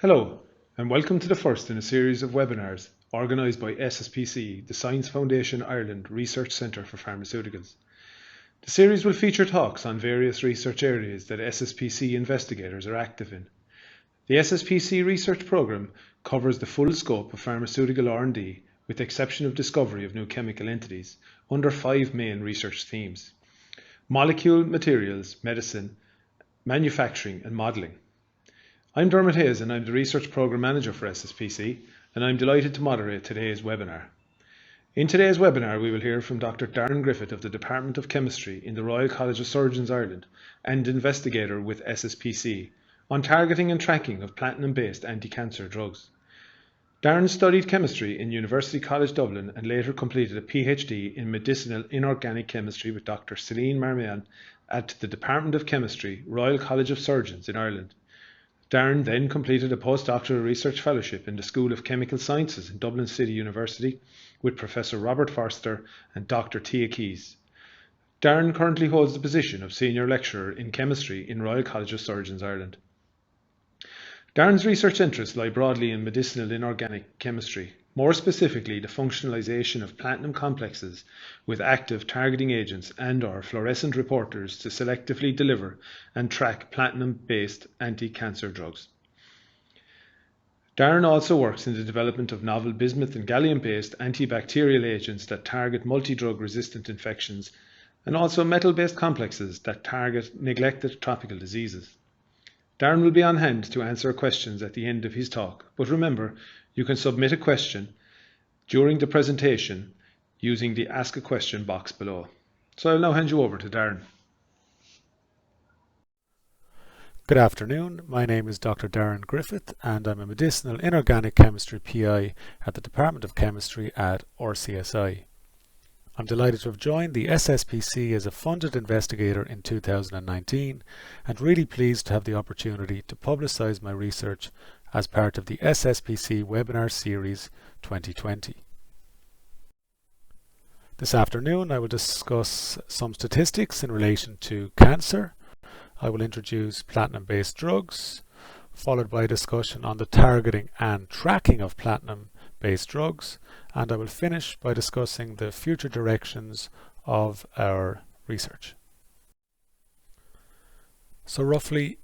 Hello, and welcome to the first in a series of webinars organised by SSPC, the Science Foundation Ireland Research Centre for Pharmaceuticals. The series will feature talks on various research areas that SSPC investigators are active in. The SSPC research programme covers the full scope of pharmaceutical R&D with the exception of discovery of new chemical entities under 5 main research themes: molecule, materials, medicine, manufacturing and modelling. I'm Dermot Hayes and I'm the Research Programme Manager for SSPC, and I'm delighted to moderate today's webinar. In today's webinar we will hear from Dr Darren Griffin of the Department of Chemistry in the Royal College of Surgeons Ireland and investigator with SSPC on targeting and tracking of platinum-based anti-cancer drugs. Darren studied chemistry in University College Dublin and later completed a PhD in medicinal inorganic chemistry with Dr Celine Marmion at the Department of Chemistry, Royal College of Surgeons in Ireland. Darren then completed a postdoctoral research fellowship in the School of Chemical Sciences in Dublin City University with Professor Robert Forster and Dr Tia Keys. Darren currently holds the position of Senior Lecturer in Chemistry in Royal College of Surgeons Ireland. Darren's research interests lie broadly in medicinal inorganic chemistry, more specifically the functionalization of platinum complexes with active targeting agents and/or fluorescent reporters to selectively deliver and track platinum-based anti-cancer drugs. Darren also works in the development of novel bismuth and gallium-based antibacterial agents that target multi-drug resistant infections and also metal-based complexes that target neglected tropical diseases. Darren will be on hand to answer questions at the end of his talk, but remember, you can submit a question during the presentation using the Ask a Question box below. So I'll now hand you over to Darren. Good afternoon, my name is Dr Darren Griffith and I'm a medicinal inorganic chemistry PI at the Department of Chemistry at RCSI. I'm delighted to have joined the SSPC as a funded investigator in 2019 and really pleased to have the opportunity to publicise my research as part of the SSPC webinar series 2020. This afternoon I will discuss some statistics in relation to cancer. I will introduce platinum-based drugs, followed by a discussion on the targeting and tracking of platinum-based drugs, and I will finish by discussing the future directions of our research. So roughly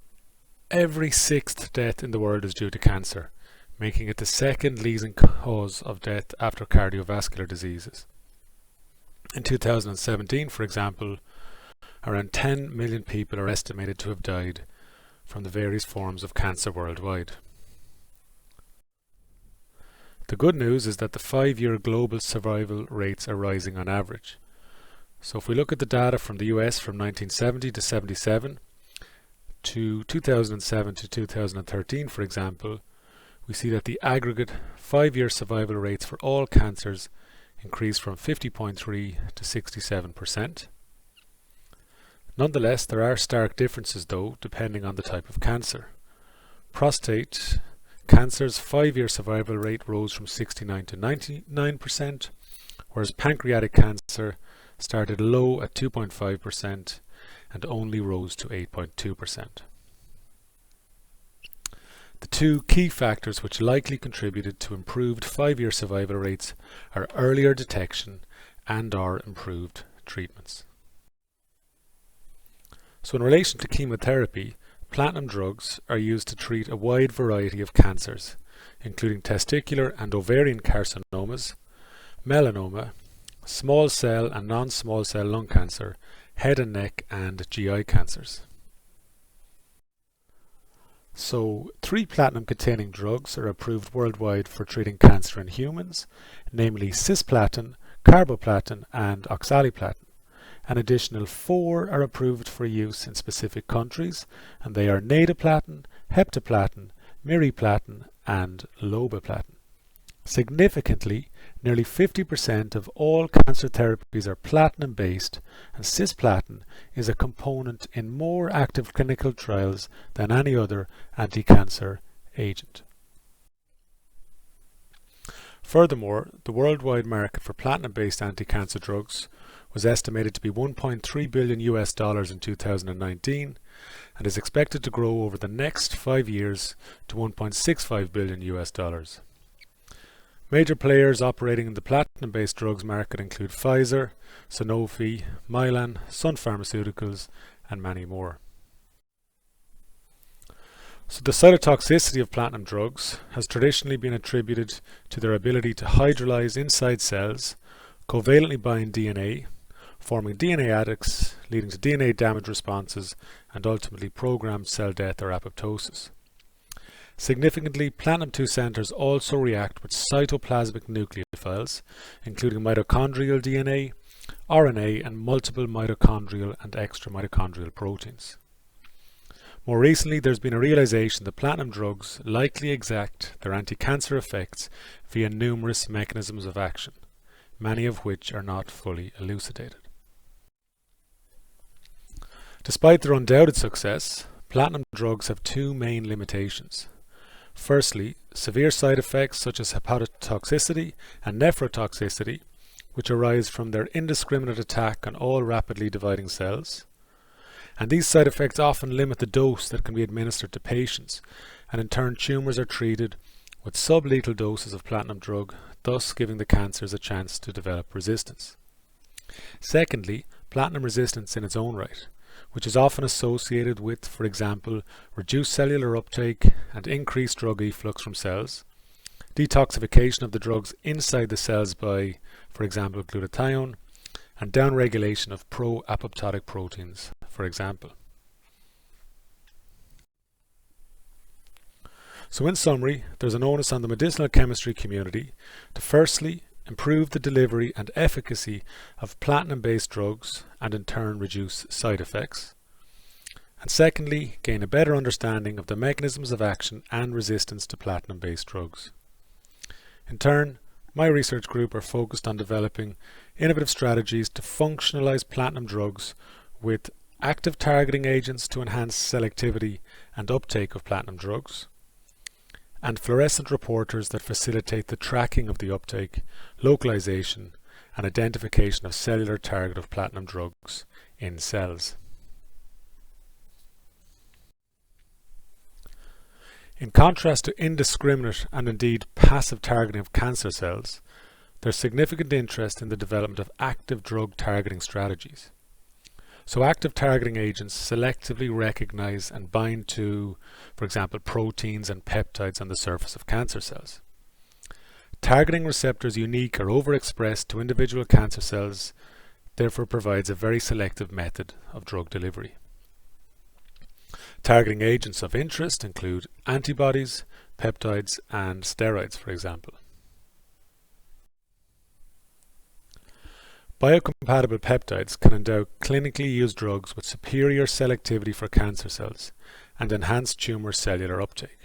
every 6th death in the world is due to cancer, making it the second leading cause of death after cardiovascular diseases. In 2017, for example, around 10 million people are estimated to have died from the various forms of cancer worldwide. The good news is that the 5-year global survival rates are rising on average. So if we look at the data from the US from 1970 to 77 to 2007 to 2013, for example, we see that the aggregate 5-year survival rates for all cancers increased from 50.3 to 67%. Nonetheless, there are stark differences though, depending on the type of cancer. Prostate cancer's 5-year survival rate rose from 69 to 99%, whereas pancreatic cancer started low at 2.5% and only rose to 8.2%. The two key factors which likely contributed to improved 5-year survival rates are earlier detection and/or improved treatments. So in relation to chemotherapy, platinum drugs are used to treat a wide variety of cancers, including testicular and ovarian carcinomas, melanoma, small cell and non-small cell lung cancer, head and neck and GI cancers. So 3 platinum-containing drugs are approved worldwide for treating cancer in humans, namely cisplatin, carboplatin and oxaliplatin. An additional 4 are approved for use in specific countries, and they are natoplatin, heptaplatin, miriplatin and lobaplatin. Significantly, nearly 50% of all cancer therapies are platinum-based, and cisplatin is a component in more active clinical trials than any other anti-cancer agent. Furthermore, the worldwide market for platinum-based anti-cancer drugs, was estimated to be $1.3 billion in 2019 and is expected to grow over the next 5 years to $1.65 billion. Major players operating in the platinum-based drugs market include Pfizer, Sanofi, Mylan, Sun Pharmaceuticals, and many more. So the cytotoxicity of platinum drugs has traditionally been attributed to their ability to hydrolyze inside cells, covalently bind DNA, forming DNA adducts, leading to DNA damage responses, and ultimately programmed cell death or apoptosis. Significantly, platinum-2 centers also react with cytoplasmic nucleophiles, including mitochondrial DNA, RNA, and multiple mitochondrial and extramitochondrial proteins. More recently, there's been a realization that platinum drugs likely exact their anti-cancer effects via numerous mechanisms of action, many of which are not fully elucidated. Despite their undoubted success, platinum drugs have two main limitations. Firstly, severe side effects such as hepatotoxicity and nephrotoxicity, which arise from their indiscriminate attack on all rapidly dividing cells. And these side effects often limit the dose that can be administered to patients, and in turn tumours are treated with sublethal doses of platinum drug, thus giving the cancers a chance to develop resistance. Secondly, platinum resistance in its own right, which is often associated with, for example, reduced cellular uptake and increased drug efflux from cells, detoxification of the drugs inside the cells by, for example, glutathione, and downregulation of pro-apoptotic proteins, for example. So in summary, there's an onus on the medicinal chemistry community to firstly improve the delivery and efficacy of platinum-based drugs and in turn reduce side effects. And secondly, gain a better understanding of the mechanisms of action and resistance to platinum-based drugs. In turn, my research group are focused on developing innovative strategies to functionalize platinum drugs with active targeting agents to enhance selectivity and uptake of platinum drugs, and fluorescent reporters that facilitate the tracking of the uptake, localization, and identification of cellular target of platinum drugs in cells. In contrast to indiscriminate and indeed passive targeting of cancer cells, there's significant interest in the development of active drug targeting strategies. So active targeting agents selectively recognize and bind to, for example, proteins and peptides on the surface of cancer cells. Targeting receptors unique or overexpressed to individual cancer cells therefore provides a very selective method of drug delivery. Targeting agents of interest include antibodies, peptides, and steroids, for example. Biocompatible peptides can endow clinically used drugs with superior selectivity for cancer cells and enhance tumour cellular uptake.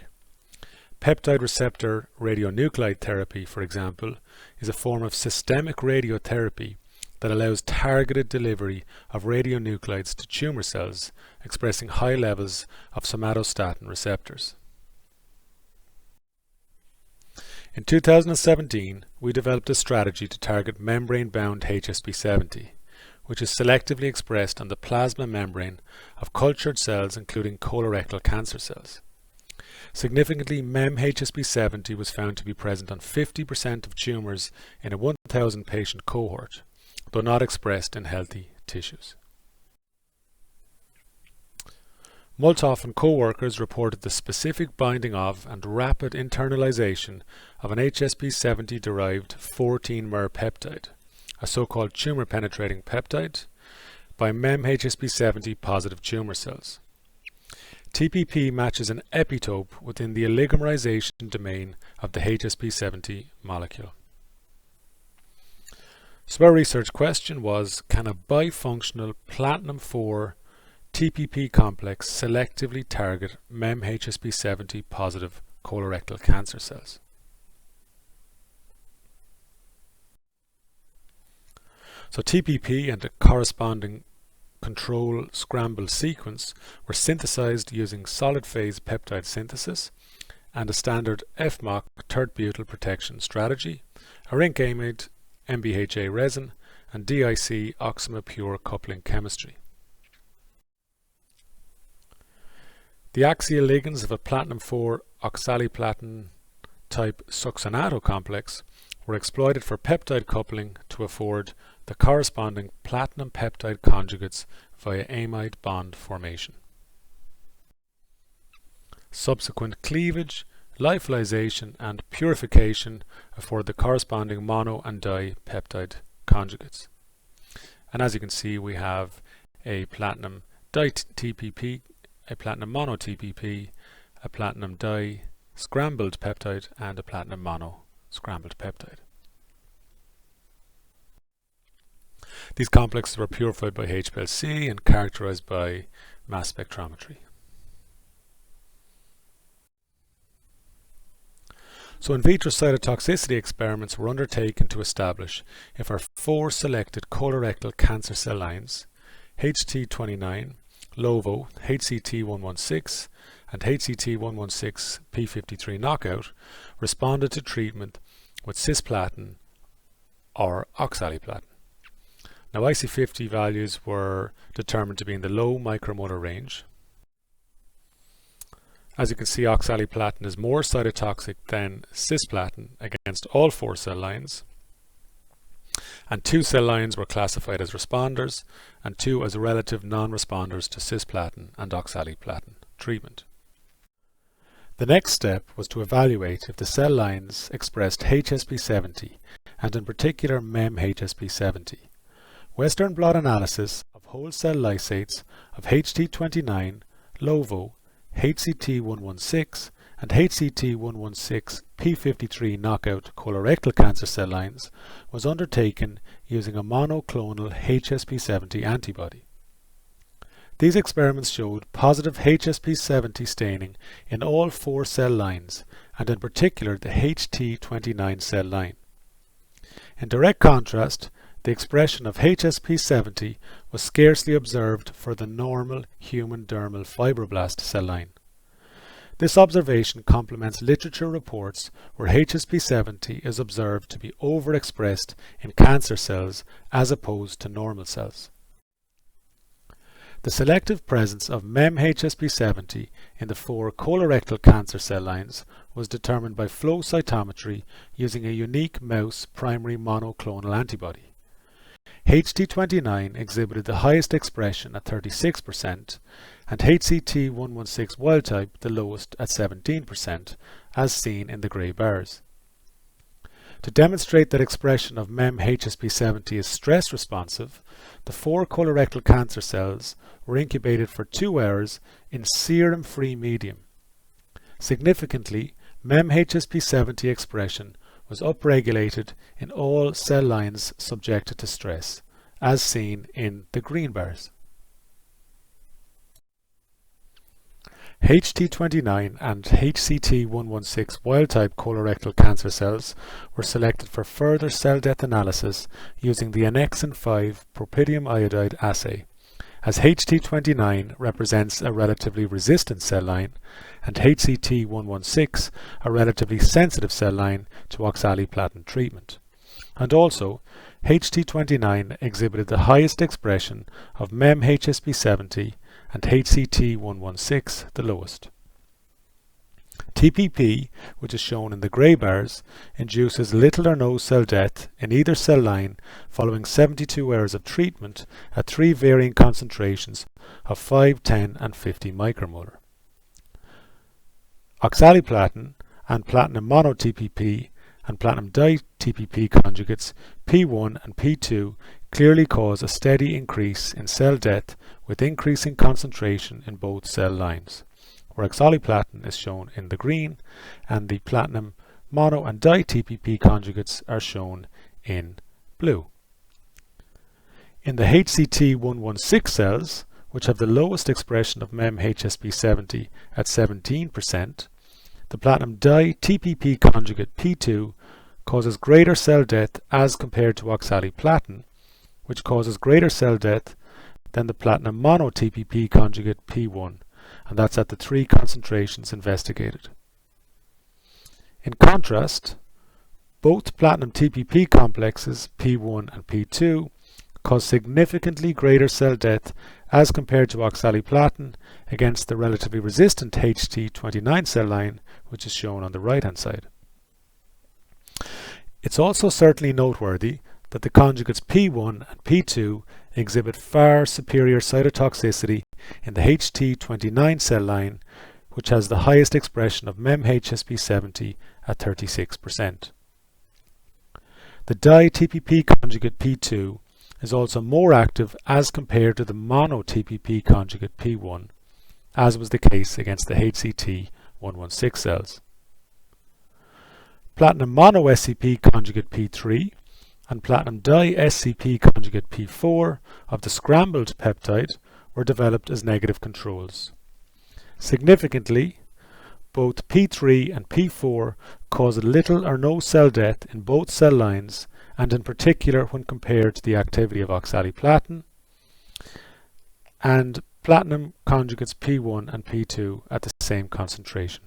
Peptide receptor radionuclide therapy, for example, is a form of systemic radiotherapy that allows targeted delivery of radionuclides to tumour cells expressing high levels of somatostatin receptors. In 2017, we developed a strategy to target membrane-bound HSP70, which is selectively expressed on the plasma membrane of cultured cells including colorectal cancer cells. Significantly, MEM-HSP70 was found to be present on 50% of tumours in a 1,000 patient cohort, though not expressed in healthy tissues. Multoff and co-workers reported the specific binding of and rapid internalization of an HSP70-derived 14-mer peptide, a so-called tumour-penetrating peptide, by MEM-HSP70 positive tumour cells. TPP matches an epitope within the oligomerization domain of the HSP70 molecule. So our research question was, can a bifunctional platinum-4 TPP complex selectively target MEM-HSP70 positive colorectal cancer cells? So TPP and the corresponding control scramble sequence were synthesized using solid phase peptide synthesis and a standard FMOC tert butyl protection strategy, a zinc amide, MBHA resin, and DIC oxima-pure coupling chemistry. The axial ligands of a platinum-4 oxaliplatin type succinato complex were exploited for peptide coupling to afford the corresponding platinum peptide conjugates via amide bond formation. Subsequent cleavage, lyophilization and purification afford the corresponding mono and dipeptide conjugates. And as you can see, we have a platinum di-TPP, a platinum mono TPP, a platinum di scrambled peptide and a platinum mono scrambled peptide. These complexes were purified by HPLC and characterized by mass spectrometry. So in vitro cytotoxicity experiments were undertaken to establish if our 4 selected colorectal cancer cell lines, HT29, LOVO, HCT116 and HCT116P53 knockout, responded to treatment with cisplatin or oxaliplatin. Now IC50 values were determined to be in the low micromolar range. As you can see, oxaliplatin is more cytotoxic than cisplatin against all 4 cell lines, and 2 cell lines were classified as responders and 2 as relative non-responders to cisplatin and oxaliplatin treatment. The next step was to evaluate if the cell lines expressed HSP70 and in particular MEM-HSP70. Western blot analysis of whole cell lysates of HT29, LOVO, HCT116 and HCT116P53 knockout colorectal cancer cell lines was undertaken using a monoclonal HSP70 antibody. These experiments showed positive HSP70 staining in all 4 cell lines and in particular the HT29 cell line. In direct contrast, the expression of HSP70 was scarcely observed for the normal human dermal fibroblast cell line. This observation complements literature reports where HSP70 is observed to be overexpressed in cancer cells as opposed to normal cells. The selective presence of MEM-HSP70 in the 4 colorectal cancer cell lines was determined by flow cytometry using a unique mouse primary monoclonal antibody. HT29 exhibited the highest expression at 36% and HCT116 wild type the lowest at 17%, as seen in the grey bars. To demonstrate that expression of MEM-HSP70 is stress responsive, the 4 colorectal cancer cells were incubated for 2 hours in serum-free medium. Significantly, MEM-HSP70 expression was upregulated in all cell lines subjected to stress, as seen in the green bars. HT29 and HCT116 wild-type colorectal cancer cells were selected for further cell death analysis using the annexin 5 propydium iodide assay, as HT29 represents a relatively resistant cell line and HCT116 a relatively sensitive cell line to oxaliplatin treatment. And also, HT29 exhibited the highest expression of MEM-HSP70 and HCT116 the lowest. TPP, which is shown in the grey bars, induces little or no cell death in either cell line following 72 hours of treatment at 3 varying concentrations of 5, 10 and 50 micromolar. Oxaliplatin and platinum mono TPP and platinum di-TPP conjugates P1 and P2 clearly cause a steady increase in cell death with increasing concentration in both cell lines, where oxaliplatin is shown in the green and the platinum mono and di-TPP conjugates are shown in blue. In the HCT116 cells, which have the lowest expression of MEM-HSP70 at 17%, the platinum di-TPP conjugate P2 causes greater cell death as compared to oxaliplatin, which causes greater cell death than the platinum mono TPP conjugate P1, and that's at the 3 concentrations investigated. In contrast, both platinum TPP complexes P1 and P2 cause significantly greater cell death as compared to oxaliplatin against the relatively resistant HT29 cell line, which is shown on the right hand side. It's also certainly noteworthy that the conjugates P1 and P2 exhibit far superior cytotoxicity in the HT29 cell line, which has the highest expression of MEM-HSP70 at 36%. The di-TPP conjugate P2 is also more active as compared to the mono-TPP conjugate P1, as was the case against the HCT116 cells. Platinum mono-SCP conjugate P3 and platinum di-SCP conjugate P4 of the scrambled peptide were developed as negative controls. Significantly, both P3 and P4 caused little or no cell death in both cell lines, and in particular when compared to the activity of oxaliplatin and platinum conjugates P1 and P2 at the same concentration.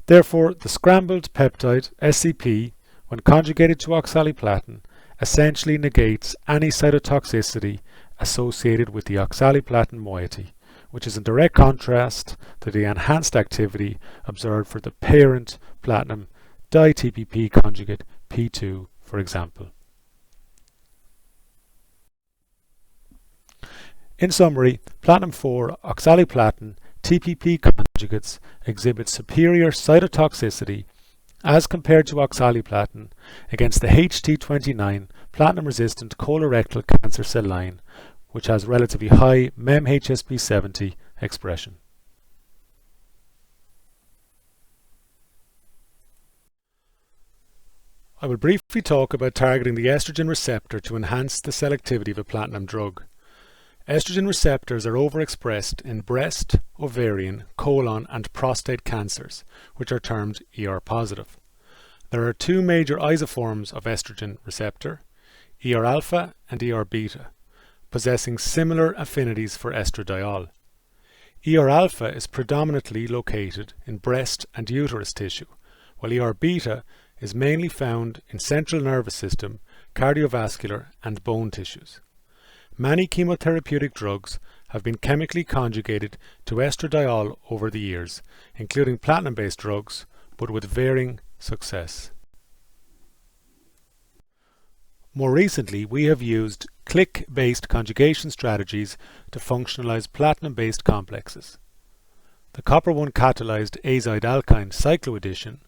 Therefore, the scrambled peptide SCP, when conjugated to oxaliplatin, essentially negates any cytotoxicity associated with the oxaliplatin moiety, which is in direct contrast to the enhanced activity observed for the parent platinum di-TPP conjugate P2, for example. In summary, platinum 4 oxaliplatin TPP conjugates exhibit superior cytotoxicity as compared to oxaliplatin against the HT29 platinum-resistant colorectal cancer cell line, which has relatively high MEM-HSP70 expression. I will briefly talk about targeting the estrogen receptor to enhance the selectivity of a platinum drug. Estrogen receptors are overexpressed in breast, ovarian, colon and prostate cancers, which are termed ER-positive. There are two major isoforms of estrogen receptor, ER-alpha and ER-beta, possessing similar affinities for estradiol. ER-alpha is predominantly located in breast and uterus tissue, while ER-beta is mainly found in central nervous system, cardiovascular and bone tissues. Many chemotherapeutic drugs have been chemically conjugated to estradiol over the years, including platinum-based drugs, but with varying success. More recently, we have used click-based conjugation strategies to functionalize platinum-based complexes. The copper-1 catalyzed azide-alkyne cycloaddition,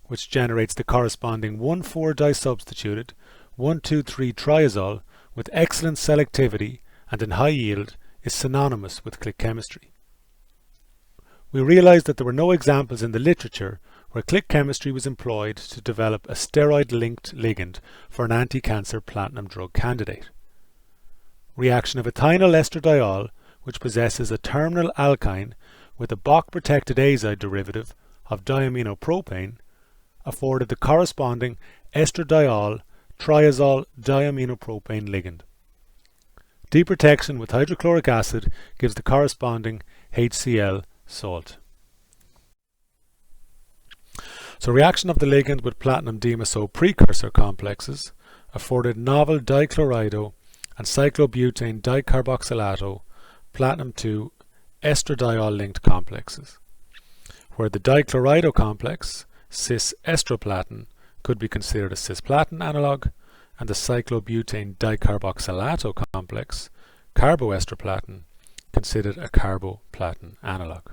which generates the corresponding 1,4-disubstituted 1,2,3-triazole with excellent selectivity and in high yield, is synonymous with click chemistry. We realized that there were no examples in the literature where click chemistry was employed to develop a steroid-linked ligand for an anti-cancer platinum drug candidate. Reaction of ethinyl estradiol, which possesses a terminal alkyne with a Boc-protected azide derivative of diaminopropane, afforded the corresponding estradiol triazole diaminopropane ligand. Deprotection with hydrochloric acid gives the corresponding HCl salt. So reaction of the ligand with platinum dimeso precursor complexes afforded novel dichlorido and cyclobutane dicarboxylato platinum 2 estradiol linked complexes, where the dichlorido complex cis-estroplatin could be considered a cisplatin analog, and the cyclobutane dicarboxylato complex, carboestroplatin, considered a carboplatin analog.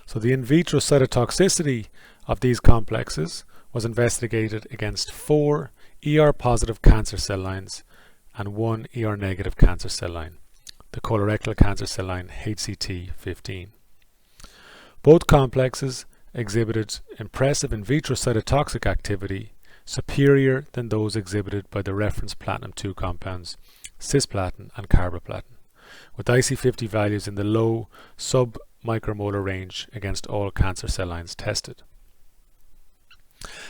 So the in vitro cytotoxicity of these complexes was investigated against 4 ER-positive cancer cell lines and 1 ER-negative cancer cell line, the colorectal cancer cell line HCT15. Both complexes exhibited impressive in vitro cytotoxic activity superior than those exhibited by the reference platinum-2 compounds, cisplatin and carboplatin, with IC50 values in the low sub-micromolar range against all cancer cell lines tested.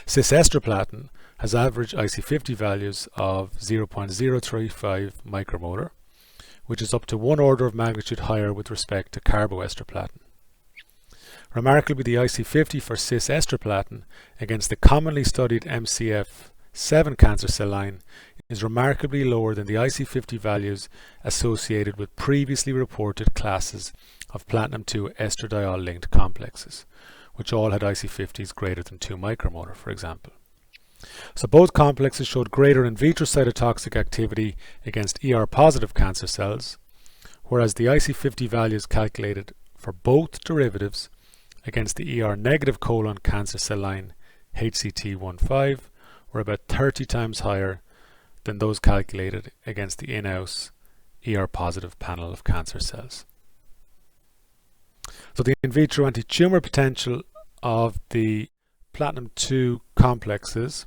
Cis-estroplatin has average IC50 values of 0.035 micromolar, which is up to 1 order of magnitude higher with respect to carboestroplatin. Remarkably, the IC50 for cis-estroplatin against the commonly studied MCF7 cancer cell line is remarkably lower than the IC50 values associated with previously reported classes of platinum-2 estradiol-linked complexes, which all had IC50s greater than 2 micromolar, for example. So both complexes showed greater in vitro cytotoxic activity against ER-positive cancer cells, whereas the IC50 values calculated for both derivatives against the ER-negative colon cancer cell line HCT15 were about 30 times higher than those calculated against the in-house ER-positive panel of cancer cells. So the in vitro anti-tumor potential of the platinum-2 complexes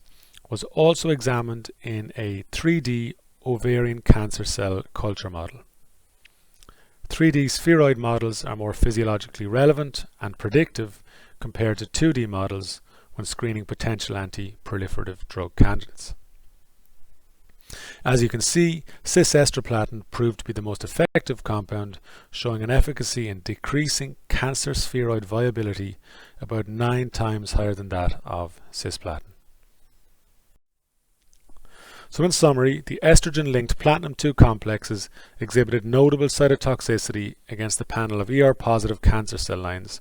was also examined in a 3D ovarian cancer cell culture model. 3D spheroid models are more physiologically relevant and predictive compared to 2D models when screening potential anti-proliferative drug candidates. As you can see, cis-estroplatin proved to be the most effective compound, showing an efficacy in decreasing cancer spheroid viability about 9 times higher than that of cisplatin. So in summary, the estrogen-linked platinum-2 complexes exhibited notable cytotoxicity against the panel of ER-positive cancer cell lines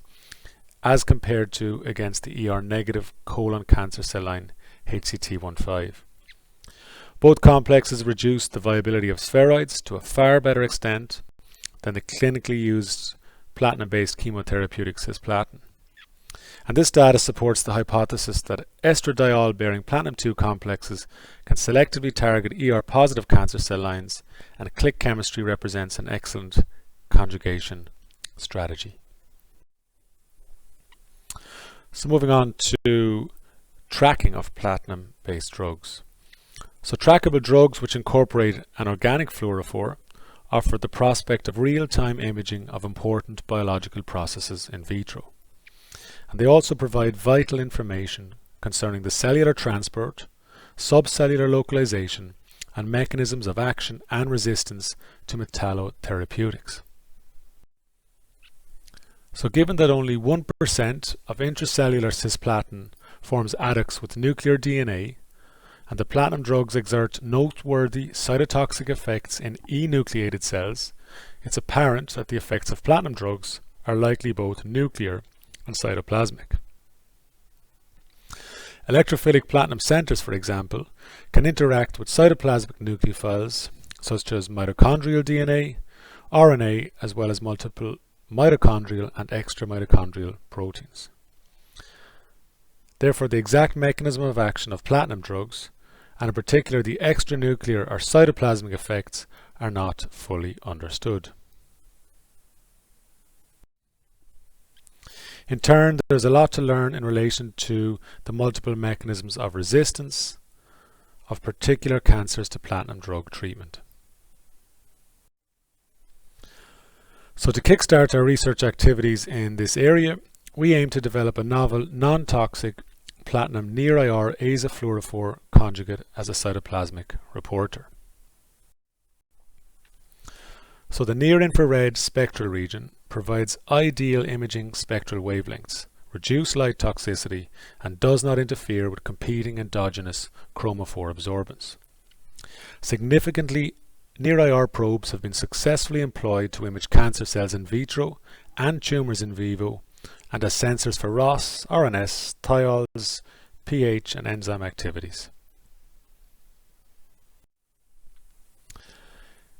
as compared to against the ER-negative colon cancer cell line HCT15. Both complexes reduced the viability of spheroids to a far better extent than the clinically used platinum-based chemotherapeutic cisplatin. And this data supports the hypothesis that estradiol-bearing platinum-2 complexes can selectively target ER-positive cancer cell lines, and click chemistry represents an excellent conjugation strategy. So moving on to tracking of platinum-based drugs. So trackable drugs which incorporate an organic fluorophore offer the prospect of real-time imaging of important biological processes in vitro. And they also provide vital information concerning the cellular transport, subcellular localization, and mechanisms of action and resistance to metallotherapeutics. So given that only 1% of intracellular cisplatin forms adducts with nuclear DNA, and the platinum drugs exert noteworthy cytotoxic effects in enucleated cells, it's apparent that the effects of platinum drugs are likely both nuclear and cytoplasmic. Electrophilic platinum centers, for example, can interact with cytoplasmic nucleophiles such as mitochondrial DNA, RNA, as well as multiple mitochondrial and extramitochondrial proteins. Therefore, the exact mechanism of action of platinum drugs, and in particular the extranuclear or cytoplasmic effects, are not fully understood. In turn, there's a lot to learn in relation to the multiple mechanisms of resistance of particular cancers to platinum drug treatment. So to kickstart our research activities in this area, we aim to develop a novel, non-toxic platinum near-IR azofluorophore conjugate as a cytoplasmic reporter. So the near-infrared spectral region provides ideal imaging spectral wavelengths, reduce light toxicity, and does not interfere with competing endogenous chromophore absorbance. Significantly, near-IR probes have been successfully employed to image cancer cells in vitro and tumours in vivo, and as sensors for ROS, RNS, thiols, pH and enzyme activities.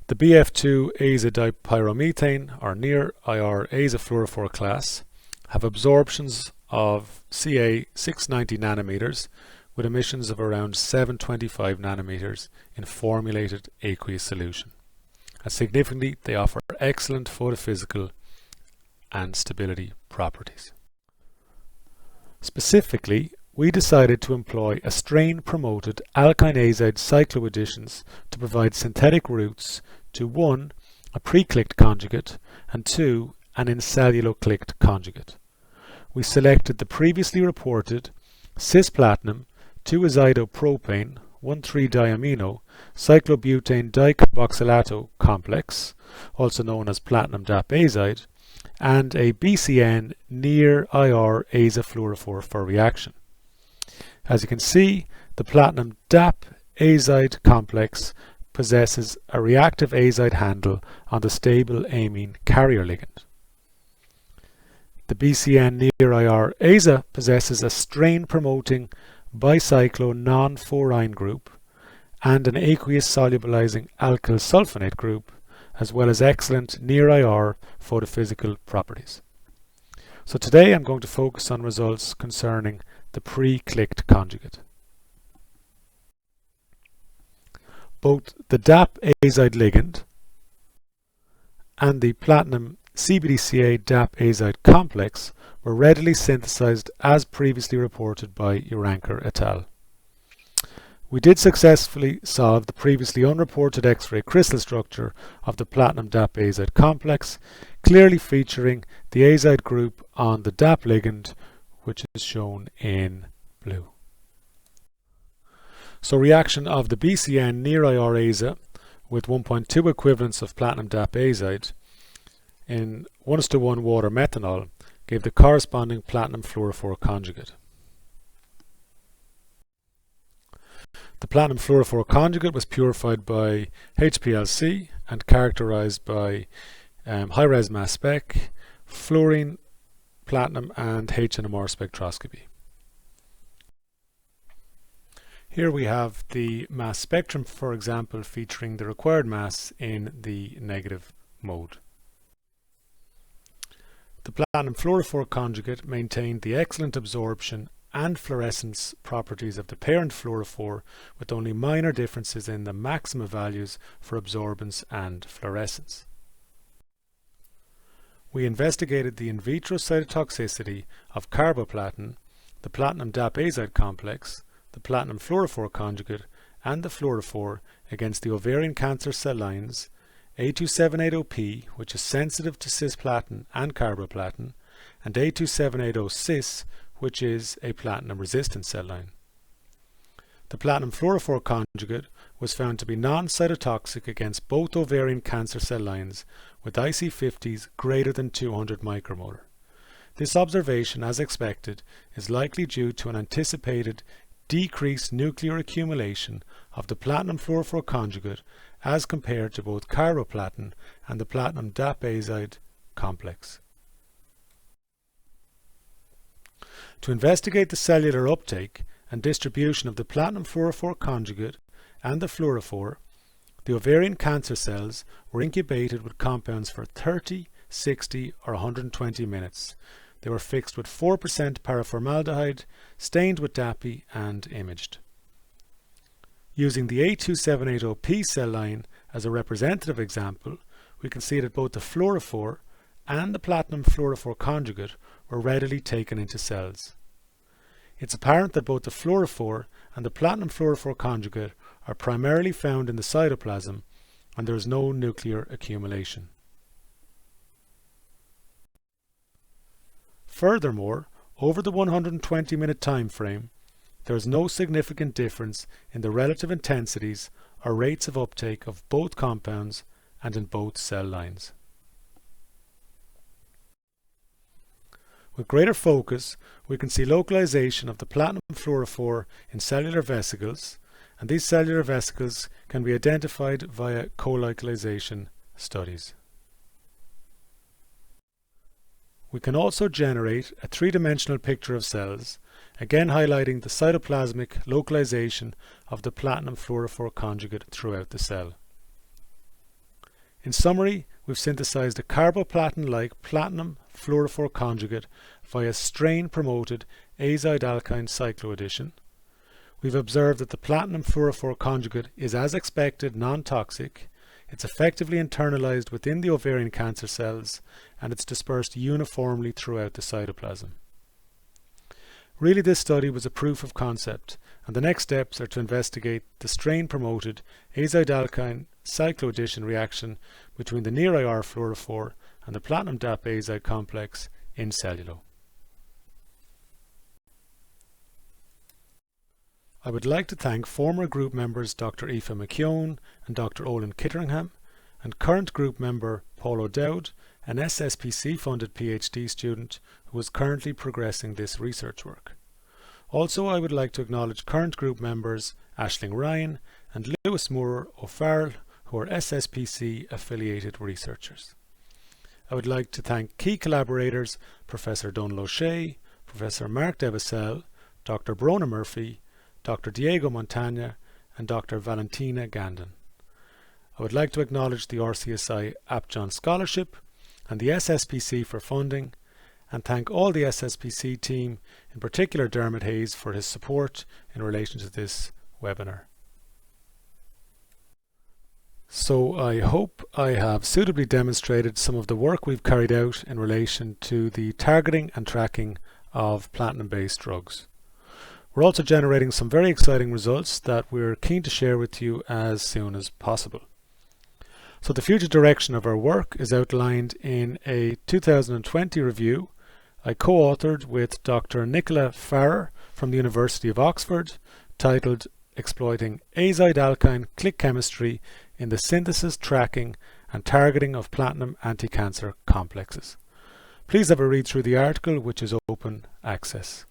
The BF2 azodipyromethane, or near-IR azofluorophore class, have absorptions of Ca 690 nanometers with emissions of around 725 nanometers in formulated aqueous solution. And significantly, they offer excellent photophysical and stability properties. Specifically, we decided to employ a strain-promoted alkyne azide cycloadditions to provide synthetic routes to 1. A pre-clicked conjugate, and 2. An incellulo-clicked conjugate. We selected the previously reported cisplatinum 2-azidopropane 1,3-diamino cyclobutane dicarboxylato complex, also known as platinum DAP azide, and a BCN near IR azofluorophore for reaction. As you can see, the platinum DAP azide complex possesses a reactive azide handle on the stable amine carrier ligand. The BCN near IR aza possesses a strain-promoting bicyclo non-4-ine group and an aqueous solubilizing alkyl sulfonate group, as well as excellent near IR photophysical properties. So today I'm going to focus on results concerning the pre-clicked conjugate. Both the DAP azide ligand and the platinum CBDCA DAP azide complex were readily synthesized as previously reported by Urankar et al. We did successfully solve the previously unreported X-ray crystal structure of the platinum DAP azide complex, clearly featuring the azide group on the DAP ligand, which is shown in blue. So reaction of the BCN near IR aza with 1.2 equivalents of platinum DAP azide in 1:1 water methanol gave the corresponding platinum fluorophore conjugate. The platinum fluorophore conjugate was purified by HPLC and characterized by high-res mass spec, fluorine, platinum and HNMR spectroscopy. Here we have the mass spectrum, for example, featuring the required mass in the negative mode. The platinum fluorophore conjugate maintained the excellent absorption and fluorescence properties of the parent fluorophore, with only minor differences in the maxima values for absorbance and fluorescence. We investigated the in vitro cytotoxicity of carboplatin, the platinum DAP azide complex, the platinum fluorophore conjugate and the fluorophore against the ovarian cancer cell lines A2780P, which is sensitive to cisplatin and carboplatin, and A2780Cis, which is a platinum-resistant cell line. The platinum fluorophore conjugate was found to be non-cytotoxic against both ovarian cancer cell lines with IC50s greater than 200 micromolar. This observation, as expected, is likely due to an anticipated decreased nuclear accumulation of the platinum fluorophore conjugate as compared to both carboplatin and the platinum DAP azide complex. To investigate the cellular uptake and distribution of the platinum fluorophore conjugate and the fluorophore, the ovarian cancer cells were incubated with compounds for 30, 60 or 120 minutes. They were fixed with 4% paraformaldehyde, stained with DAPI and imaged. Using the A2780P cell line as a representative example, we can see that both the fluorophore and the platinum fluorophore conjugate were readily taken into cells. It's apparent that both the fluorophore and the platinum fluorophore conjugate are primarily found in the cytoplasm, and there is no nuclear accumulation. Furthermore, over the 120-minute time frame, there is no significant difference in the relative intensities or rates of uptake of both compounds and in both cell lines. With greater focus, we can see localization of the platinum fluorophore in cellular vesicles, and these cellular vesicles can be identified via colocalization studies. We can also generate a three-dimensional picture of cells, again highlighting the cytoplasmic localization of the platinum fluorophore conjugate throughout the cell. In summary, we've synthesized a carboplatin-like platinum fluorophore conjugate via strain-promoted azide alkyne cycloaddition. We've observed that the platinum fluorophore conjugate is, as expected, non-toxic. It's effectively internalized within the ovarian cancer cells, and it's dispersed uniformly throughout the cytoplasm. Really, this study was a proof of concept, and the next steps are to investigate the strain-promoted azide alkyne cycloaddition reaction between the near IR fluorophore and the platinum DAP azide complex in cellulo. I would like to thank former group members Dr. Aoife McKeown and Dr. Olin Kitteringham, and current group member Paul O'Dowd, an SSPC funded PhD student who is currently progressing this research work. Also, I would like to acknowledge current group members Aisling Ryan and Lewis Moore O'Farrell, who are SSPC affiliated researchers. I would like to thank key collaborators Professor Donal O'Shea, Professor Mark Devasel, Dr. Brona Murphy, Dr. Diego Montagna and Dr. Valentina Gandon. I would like to acknowledge the RCSI Apjohn Scholarship and the SSPC for funding, and thank all the SSPC team, in particular Dermot Hayes, for his support in relation to this webinar. So I hope I have suitably demonstrated some of the work we've carried out in relation to the targeting and tracking of platinum-based drugs. We're also generating some very exciting results that we're keen to share with you as soon as possible. So the future direction of our work is outlined in a 2020 review I co-authored with Dr. Nicola Farrer from the University of Oxford, titled Exploiting Azide-Alkyne Click Chemistry in the Synthesis, Tracking and Targeting of Platinum Anticancer Complexes. Please have a read through the article, which is open access.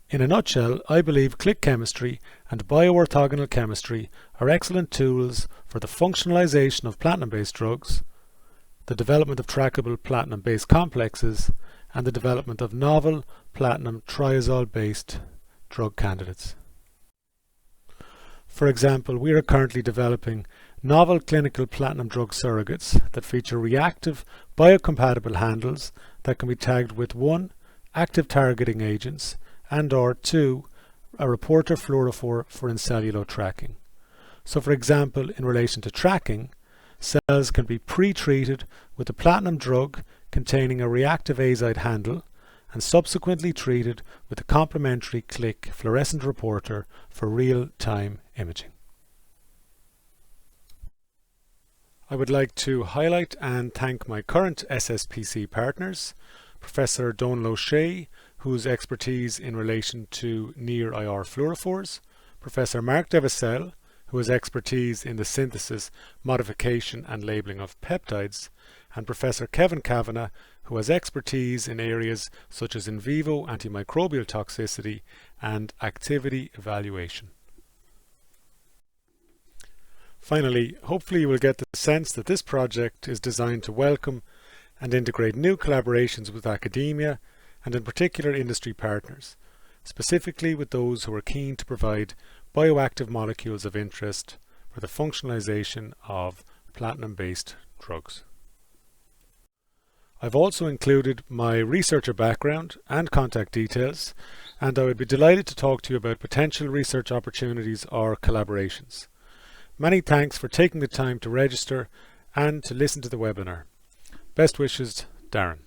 In a nutshell, I believe click chemistry and bioorthogonal chemistry are excellent tools for the functionalization of platinum-based drugs, the development of trackable platinum-based complexes, and the development of novel platinum triazole-based drug candidates. For example, we are currently developing novel clinical platinum drug surrogates that feature reactive biocompatible handles that can be tagged with 1. Active targeting agents and or 2. A reporter fluorophore for incellular tracking. So for example, in relation to tracking, cells can be pre-treated with a platinum drug containing a reactive azide handle and subsequently treated with a complementary click fluorescent reporter for real-time imaging. I would like to highlight and thank my current SSPC partners, Professor Donal O'Shea, whose expertise in relation to near-IR fluorophores, Professor Mark Devasel, who has expertise in the synthesis, modification and labelling of peptides, and Professor Kevin Kavanagh, who has expertise in areas such as in vivo antimicrobial toxicity and activity evaluation. Finally, hopefully you will get the sense that this project is designed to welcome and integrate new collaborations with academia and in particular industry partners, specifically with those who are keen to provide bioactive molecules of interest for the functionalization of platinum-based drugs. I've also included my researcher background and contact details, and I would be delighted to talk to you about potential research opportunities or collaborations. Many thanks for taking the time to register and to listen to the webinar. Best wishes, Darren.